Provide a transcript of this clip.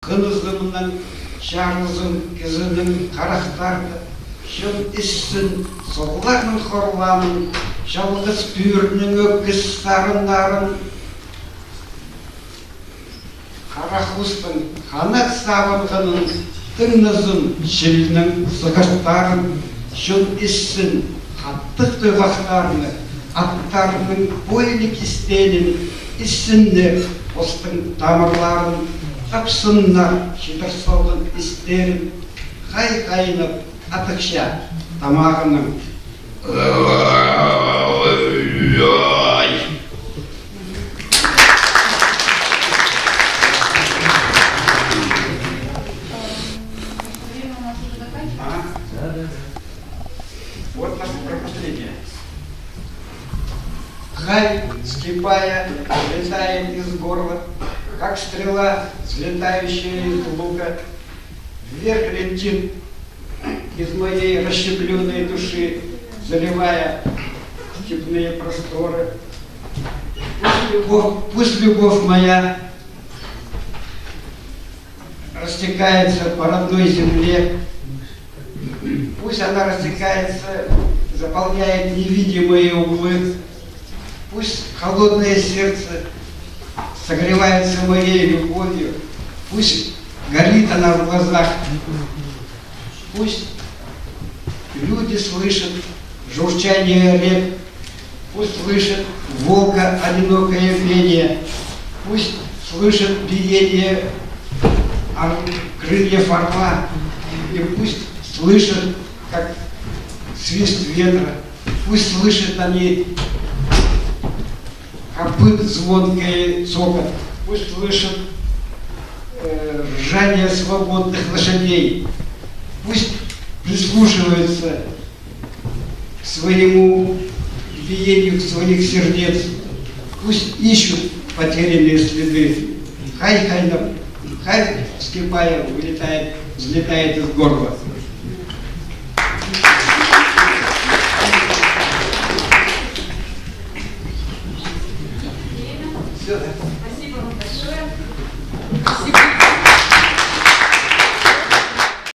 Kınızımın, şarızın, kızının, karaktardı. Şun işsin, soğularının korlanın, şalgız büyürünün öküz sarınların, Karahustun, kanat savıngının, tınızın, şilinin, sıkırtların, şun işsin, hattık dövaklarını, atlarının boylik isteğinin, işsinler, ostun damarların, tapsınlar, şidir solun isterim, kay kaynıp, atıkşa, damağının. Вот наше пропущение. Хай, скипая, летает из горла, как стрела, взлетающая из лука, вверх летит из моей расщепленной души, заливая степные просторы. Пусть любовь моя растекается по родной земле, пусть она растекается, заполняет невидимые углы, пусть холодное сердце согревается моей любовью, пусть горит она в глазах, пусть люди слышат журчание рек, пусть слышат волка одинокое пение, пусть слышат биение крыльев орла, и пусть слышат, как свист ветра, пусть слышат они копыт звонкое цокот, пусть слышат ржание свободных лошадей, пусть прислушиваются к своему биению своих сердец, пусть ищут потерянные следы. Хай, хай, скипая, вылетает, взлетает из горла. Спасибо вам большое.